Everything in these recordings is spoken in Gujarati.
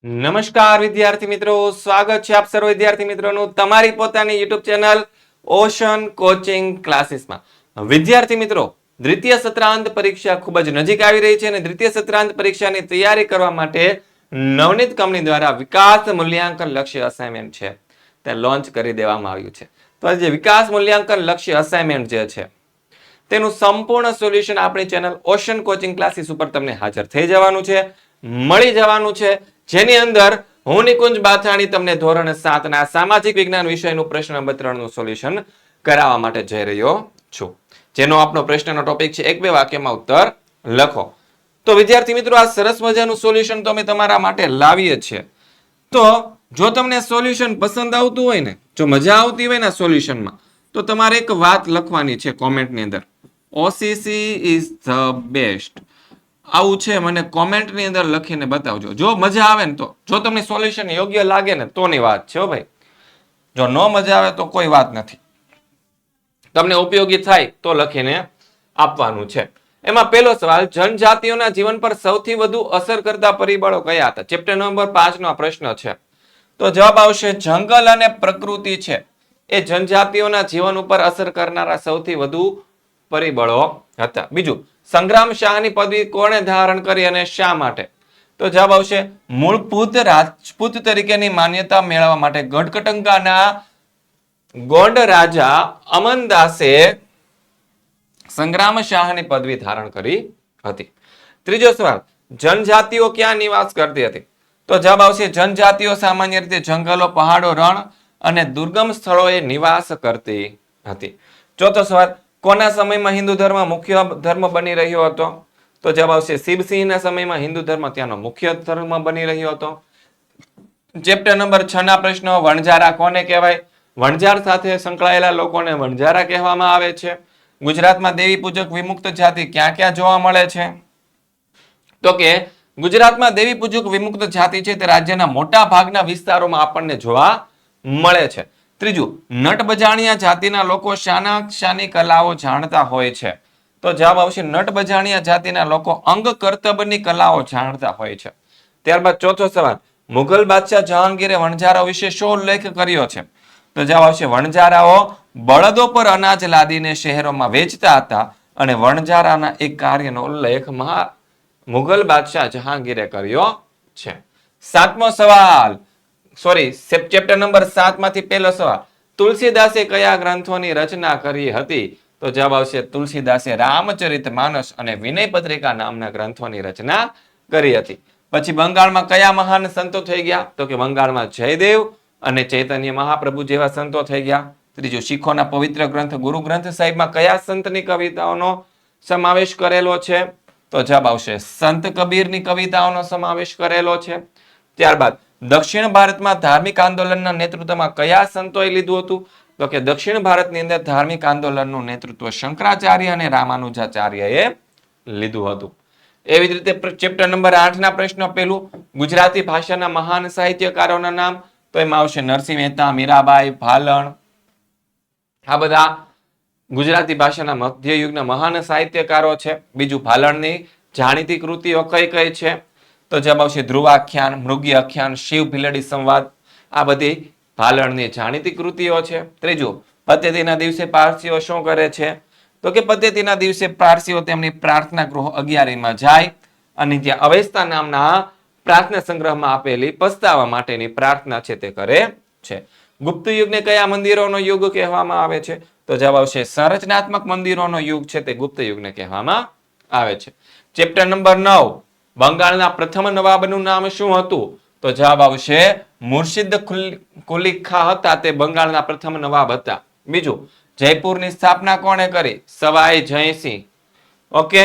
નમસ્કાર વિદ્યાર્થી મિત્રો, સ્વાગત છે આપ સર્વ વિદ્યાર્થી મિત્રોનું તમારી પોતાની યુટ્યુબ ચેનલ ઓશન કોચિંગ ક્લાસીસમાં. વિદ્યાર્થી મિત્રો, દ્વિતીય સત્રાંત પરીક્ષા ખૂબ જ નજીક આવી રહી છે અને દ્વિતીય સત્રાંત પરીક્ષાની તૈયારી કરવા માટે નવનીત કંપની દ્વારા વિકાસ મૂલ્યાંકન લક્ષ્ય અસાઇનમેન્ટ છે તે લોન્ચ કરી દેવામાં આવ્યું છે. તો જે વિકાસ મૂલ્યાંકન લક્ષ્ય અસાઇનમેન્ટ જે છે તેનું સંપૂર્ણ સોલ્યુશન આપણી ચેનલ ઓશન કોચિંગ ક્લાસીસ ઉપર તમને હાજર થઈ જવાનું છે, મળી જવાનું છે, જેની અંદર હું નિકુંજ બાથાણી તમને ધોરણ 7 ના સામાજિક વિજ્ઞાન વિષયનું પ્રશ્ન નંબર 3 નું સોલ્યુશન કરાવવા માટે જઈ રહ્યો છું, જેનો આપણો પ્રશ્નનો ટોપિક છે 1-2 વાક્યમાં ઉત્તર લખો. તો વિદ્યાર્થી મિત્રો, આ સરસ મજાનું સોલ્યુશન તો અમે તમારા માટે લાવીએ છીએ. તો જો તમને સોલ્યુશન પસંદ આવતું હોય ને, જો મજા આવતી હોય ને સોલ્યુશનમાં, તો તમારે એક વાત લખવાની છે કોમેન્ટની અંદર, OCC ઇઝ ધ બેસ્ટ. આવું છે, મને કોમેન્ટની અંદર લખીને બતાવજો. જો મજા આવે ને, તો જો તમને સોલ્યુશન યોગ્ય લાગે ને તોની વાત છે હો ભાઈ. જો ન મજા આવે તો કોઈ વાત નથી, તમને ઉપયોગી થાય તો લખીને આપવાનું છે. એમાં પહેલો સવાલ, જનજાતિઓના જીવન પર સૌથી વધુ અસર કરતા પરિબળો કયા હતા? ચેપ્ટર નંબર 5 નો આ પ્રશ્ન છે. તો જવાબ આવશે જંગલ અને પ્રકૃતિ છે એ જનજાતિઓના જીવન ઉપર અસર કરનારા સૌથી વધુ પરિબળો હતા. બીજું, સંગ્રામ શાહની પદવી કોણે ધારણ કરી અને શા માટે? તો જવાબ આવશે મૂળભૂત રાજપૂત તરીકેની માન્યતા મેળવવા માટે ગઢકટંકાના ગોંડ રાજા અમનદાસે સંગ્રામ શાહની પદવી ધારણ કરી હતી. ત્રીજો સવાલ, જનજાતિઓ ક્યાં નિવાસ કરતી હતી? તો જવાબ આવશે જનજાતિઓ સામાન્ય રીતે જંગલો, પહાડો, રણ અને દુર્ગમ સ્થળોએ નિવાસ કરતી હતી. ચોથો સવાલ, કોના સમયમાં હિન્દુ ધર્મ મુખ્ય ધર્મ બની રહ્યો હતો? તો જવાબ આવશે શિવસિંહના સમયમાં હિન્દુ ધર્મ ત્યાંનો મુખ્ય ધર્મ બની રહ્યો હતો. ચેપ્ટર નંબર 6 ના પ્રશ્નો, વણજારા કોને કહેવાય? વણજાર સાથે સંકળાયેલા લોકોને વણજારા કહેવામાં આવે છે. ગુજરાતમાં દેવી પૂજક વિમુક્ત જાતિ ક્યાં ક્યાં જોવા મળે છે? તો કે ગુજરાતમાં દેવી પૂજક વિમુક્ત જાતિ છે તે રાજ્યના મોટા ભાગના વિસ્તારોમાં આપણને જોવા મળે છે. ત્રીજું, નટબજાણિયા જાતિના લોકો શાની કલાઓ જાણતા હોય છે? તો જવાબ આવશે નટબજાણિયા જાતિના લોકો અંગ કરતબની કલાઓ જાણતા હોય છે. ત્યારબાદ ચોથો સવાલ, મુઘલ બાદશાહ જહાંગીરે વણજારાઓ વિશે શું ઉલ્લેખ કર્યો છે? તો જવાબ આવશે વણજારાઓ બળદો પર અનાજ લાદીને શહેરોમાં વેચતા હતા અને વણજારાના એક કાર્યનો ઉલ્લેખ મુઘલ બાદશાહ જહાંગીરે કર્યો છે. સાતમો સવાલ, ચેપ્ટર નંબર 7 માંથી પહેલો સવાલ, તુલસીદાસે કયા ગ્રંથોની રચના કરી હતી? તો જવાબ આવશે તુલસીદાસે રામચરિતમાનસ અને વિનય પત્રિકા નામના ગ્રંથોની રચના કરી હતી. પછી બંગાળમાં કયા મહાન સંતો થઈ ગયા? તો કે બંગાળમાં જયદેવ અને ચૈતન્ય મહાપ્રભુ જેવા સંતો થઈ ગયા. ત્રીજું, શીખોના પવિત્ર ગ્રંથ ગુરુ ગ્રંથ સાહિબમાં કયા સંતની કવિતાઓનો સમાવેશ કરેલો છે? તો જવાબ આવશે સંત કબીરની કવિતાઓનો સમાવેશ કરેલો છે. ત્યારબાદ દક્ષિણ ભારતમાં ધાર્મિક આંદોલનના નેતૃત્વમાં કયા સંતોએ લીધું હતું? તો કે દક્ષિણ ભારતની અંદર ધાર્મિક આંદોલનનું નેતૃત્વ શંકરાચાર્ય અને રામાનુજાચાર્યએ લીધું હતું. એવી જ રીતે ચેપ્ટર નંબર 8 ના પ્રશ્નો, પહેલું, ગુજરાતી ભાષાના મહાન સાહિત્યકારોના નામ? તો એમાં આવશે નરસિંહ મહેતા, મીરાબાઈ, ભાલણ. આ બધા ગુજરાતી ભાષાના મધ્યયુગના મહાન સાહિત્યકારો છે. બીજું, ભાલણની જાણીતી કૃતિઓ કઈ કઈ છે? તો જવાબ આવશે ધ્રુવાખ્યાન, મૃગી આખ્યાન, શિવ ભીલડી સંવાદ. આ બધી ભાલણની જાણીતી કૃતિઓ છે. ત્રીજું, પદ્ધતિના દિવસે પારસીઓ શું કરે છે? તો કે પદ્ધતિના દિવસે પારસીઓ તેમની પ્રાર્થના ગૃહ 11માં જાય અને ત્યાં અવેસ્તા નામના પ્રાર્થના સંગ્રહમાં આપેલી પસ્તાવા માટેની પ્રાર્થના છે તે કરે છે. ગુપ્ત યુગને કયા મંદિરોનો યુગ કહેવામાં આવે છે? તો જવાબ આવશે સંરચનાત્મક મંદિરોનો યુગ છે તે ગુપ્ત યુગને કહેવામાં આવે છે. ચેપ્ટર નંબર 9, બંગાળના પ્રથમ નવાબનું નામ શું હતું? તો જવાબ આવશે મુર્શિદ કુલી ખાં હતા, તે બંગાળના પ્રથમ નવાબ હતા. બીજું, જયપુરની સ્થાપના કોણે કરી? સવાઈ જયસિંહ. ઓકે,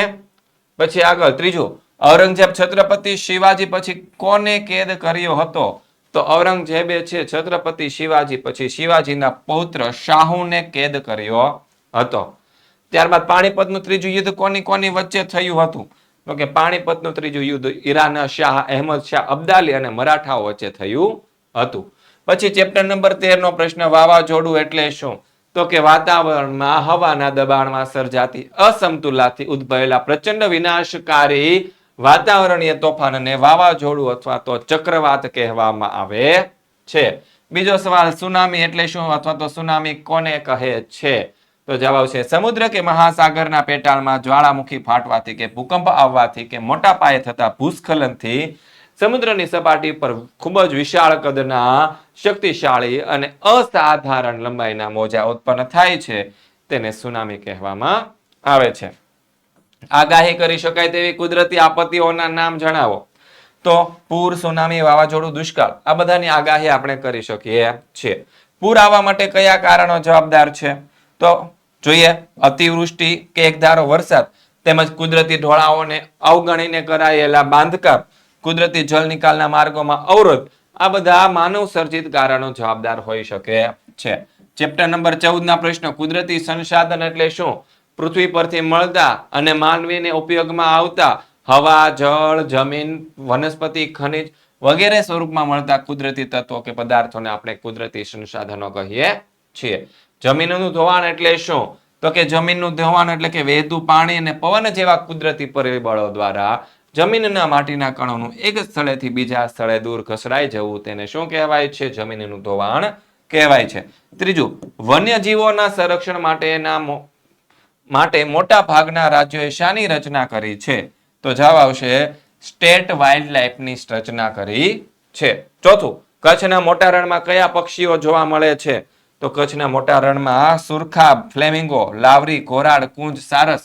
પછી આગળ. ત્રીજું, ઔરંગઝેબ છત્રપતિ શિવાજી પછી કોને કેદ કર્યો હતો? તો ઔરંગઝેબે છે છત્રપતિ શિવાજી પછી શિવાજીના પૌત્ર શાહુને કેદ કર્યો હતો. ત્યારબાદ પાણીપતનું ત્રીજું યુદ્ધ કોની કોની વચ્ચે થયું હતું? તો કે પાણીપતનું ત્રીજું યુદ્ધ ઈરાનના શાહ અહેમદ શાહ અબ્દાલી અને મરાઠાઓ વચ્ચે થયું હતું. પછી ચેપ્ટર નંબર 13 નો પ્રશ્ન, વાવાઝોડું એટલે શું? તો કે વાતાવરણમાં હવાના દબાણમાં સર્જાતી અસમતુલાથી ઉદ્ભવેલા પ્રચંડ વિનાશકારી વાતાવરણીય તોફાનને વાવાઝોડું અથવા તો ચક્રવાત કહેવામાં આવે છે. બીજો સવાલ, સુનામી એટલે શું અથવા તો સુનામી કોને કહે છે? તો જવાબ આવશે સમુદ્ર કે મહાસાગરના પેટાળમાં જ્વાળામુખી ફાટવાથી કે ભૂકંપ આવવાથી કે મોટા પાયે થતા ભૂસ્ખલનથી સમુદ્રની સપાટી પર ખૂબ જ વિશાળ કદના શક્તિશાળી અને અસાધારણ લંબાઈના મોજા ઉત્પન્ન થાય છે તેને સુનામી કહેવામાં આવે છે. આગાહી કરી શકાય તેવી કુદરતી આપત્તિઓના નામ જણાવો. તો પૂર, સુનામી, વાવાઝોડું, દુષ્કાળ આ બધાની આગાહી આપણે કરી શકીએ છીએ. પૂર આવવા માટે કયા કારણો જવાબદાર છે? તો જોઈએ અતિવૃષ્ટિ કે એકધારો વરસાદ તેમજ કુદરતી ઢોળાવોને અવગણીને કરાયેલા બાંધકામ, કુદરતી જળ નિકાલના માર્ગોમાં અવરોધ આ બધા માનવ સર્જિત કારણો જવાબદાર હોઈ શકે છે. ચેપ્ટર નંબર 14 ના પ્રશ્નો, કુદરતી સંસાધન એટલે શું? પૃથ્વી પરથી મળતા અને માનવીને ઉપયોગમાં આવતા હવા, જળ, જમીન, વનસ્પતિ, ખનિજ વગેરે સ્વરૂપમાં મળતા કુદરતી તત્વો કે પદાર્થોને આપણે કુદરતી સંસાધનો કહીએ છીએ. જમીનનું ધોવાણ એટલે શું? તો કે જમીનનું ધોવાણ એટલે કે વહેતું પાણી અને પવન જેવા કુદરતી પરિબળો દ્વારા જમીનના માટીના કણોનું એક સ્થળેથી બીજા સ્થળે દૂર ખસડાઈ જવું તેને શું કહેવાય છે? જમીનનું ધોવાણ કહેવાય છે. ત્રીજું, વન્યજીવોના સંરક્ષણ માટે મોટા ભાગના રાજ્યોએ શાની રચના કરી છે? તો જવાબ આવશે સ્ટેટ વાઇલ્ડ લાઇફની રચના કરી છે. ચોથું, કચ્છના મોટા રણમાં કયા પક્ષીઓ જોવા મળે છે? તો કચ્છના મોટા રણમાં સુરખા, ફ્લેમિંગો, લાવરી, ઘોરાડ, કુંજ, સારસ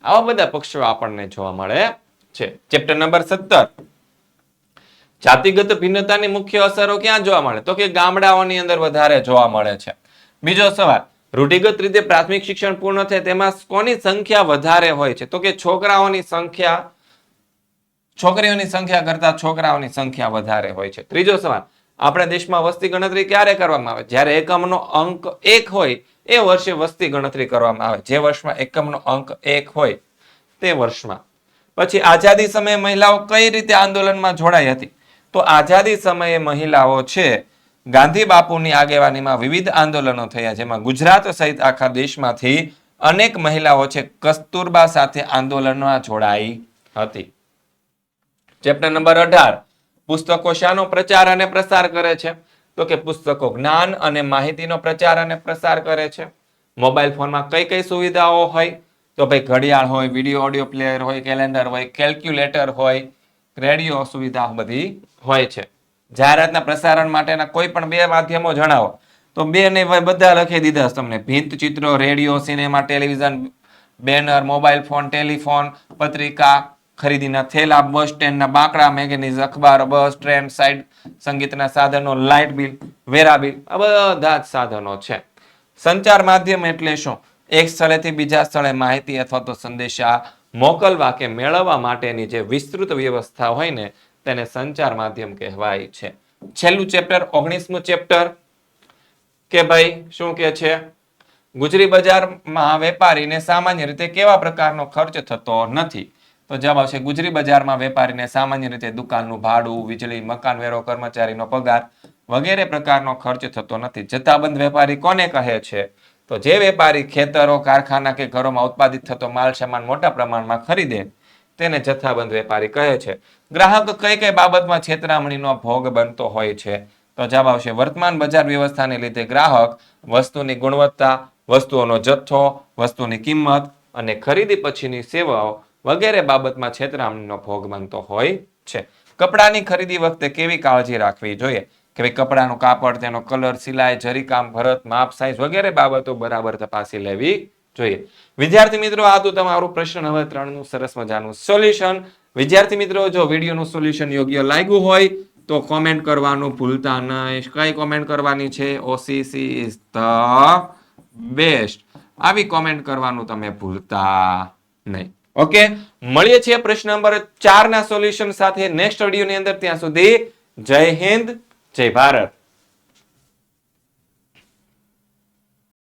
આવા બધા પક્ષીઓ આપણને જોવા મળે છે. ચેપ્ટર નંબર 17, જાતિગત ભિન્નતાની મુખ્ય અસરો ક્યાં જોવા મળે? તો કે ગામડાઓની અંદર વધારે જોવા મળે છે. બીજો સવાલ, રૂઢિગત રીતે પ્રાથમિક શિક્ષણ પૂર્ણ થાય તેમાં કોની સંખ્યા વધારે હોય છે? તો કે છોકરીઓની સંખ્યા કરતા છોકરાઓની સંખ્યા વધારે હોય છે. ત્રીજો સવાલ, આપણા દેશમાં વસ્તી ગણતરી ક્યારે કરવામાં આવે? જ્યારે એકમનો અંક 1 હોય એ વર્ષે વસ્તી ગણતરી કરવામાં આવે. જે વર્ષમાં એકમનો અંક 1 હોય તે વર્ષમાં. પછી આઝાદી સમયે મહિલાઓ કઈ રીતે આંદોલનમાં જોડાઈ હતી? તો આઝાદી સમયે મહિલાઓ છે ગાંધી બાપુની આગેવાનીમાં વિવિધ આંદોલનો થયા, જેમાં ગુજરાત સહિત આખા દેશમાંથી અનેક મહિલાઓ છે કસ્તુરબા સાથે આંદોલનમાં જોડાઈ હતી. ચેપ્ટર નંબર 18, પુસ્તકો શાનો પ્રચાર અને પ્રસાર કરે છે? તો કે પુસ્તકો જ્ઞાન અને માહિતીનો પ્રચાર અને પ્રસાર કરે છે. મોબાઈલ ફોનમાં કઈ કઈ સુવિધાઓ હોય? તો ભાઈ ઘડિયાળ હોય, વિડીયો ઓડિયો પ્લેયર હોય, કેલેન્ડર હોય, કેલ્ક્યુલેટર હોય, રેડિયો સુવિધા બધી હોય છે. જાહેરાતના પ્રસારણ માટેના કોઈ પણ 2 માધ્યમો જણાવો. તો 2 ને બધા લખી દીધા તમને. ભીંત ચિત્રો, radio, cinema, television, banner, mobile phone, telephone, પત્રિકા, ખરીદીના થેલા, બસ સ્ટેન્ડના બાંકડા, મેગેઝીન, અખબાર, બસ, ટ્રેન, સાઇડ સંગીતના સાધનો, લાઇટ બિલ, વેરા બિલ આ બધા જ સાધનો છે. સંચાર માધ્યમ એટલે શું? એક સ્થળેથી બીજા સ્થળે માહિતી અથવા તો સંદેશા મોકલવા કે મેળવવા માટેની જે વિસ્તૃત વ્યવસ્થા હોય ને તેને સંચાર માધ્યમ કહેવાય છે. છેલ્લું ચેપ્ટર 19મું ચેપ્ટર કે ભાઈ શું કે છે? ગુજરી બજારમાં વેપારીને સામાન્ય રીતે કેવા પ્રકારનો ખર્ચ થતો નથી? તો જવાબ આવશે ગુજરી બજારમાં વેપારીને સામાન્ય રીતે દુકાનનું ભાડું, વીજળી, મકાન વેરો, કર્મચારીનો પગાર વગેરે પ્રકારનો ખર્ચ થતો નથી. જથ્થાબંધ વેપારી કોને કહે છે? તો જે વેપારી ખેતરો, કારખાના કે ઘરોમાં ઉત્પાદિત થતો માલ સામાન મોટા પ્રમાણમાં ખરીદે તેને જથ્થાબંધ વેપારી કહે છે. ગ્રાહક કઈ કઈ બાબતમાં છેતરામણીનો ભોગ બનતો હોય છે? તો જવાબ આવશે વર્તમાન બજાર વ્યવસ્થાને લીધે ગ્રાહક વસ્તુની ગુણવત્તા, વસ્તુઓનો જથ્થો, વસ્તુની કિંમત અને ખરીદી પછીની સેવાઓ વગેરે બાબતમાં છેતરામણીનો ભોગ બનતો હોય છે. કપડાની ખરીદી વખતે કેવી કાળજી રાખવી જોઈએ? કે ભાઈ કપડાનું કાપડ, તેનો કલર, સિલાઈ, જરીકામ, ભરત, માપ, સાઈઝ વગેરે બાબતો બરાબર તપાસી લેવી જોઈએ. વિદ્યાર્થી મિત્રો, આ તો તમારું પ્રશ્ન નંબર 3 નું સરસ મજાનું સોલ્યુશન. વિદ્યાર્થી મિત્રો, જો વિડીયોનું સોલ્યુશન યોગ્ય લાગ્યું હોય તો કોમેન્ટ કરવાનું ભૂલતા નહીં. કઈ કોમેન્ટ કરવાની છે? OCC is the best. આવી કોમેન્ટ કરવાનું તમે ભૂલતા નહીં. ઓકે, મળીએ છીએ પ્રશ્ન નંબર 4 ના સોલ્યુશન સાથે નેક્સ્ટ વિડીયોની અંદર. ત્યાં સુધી જય હિન્દ, જય ભારત.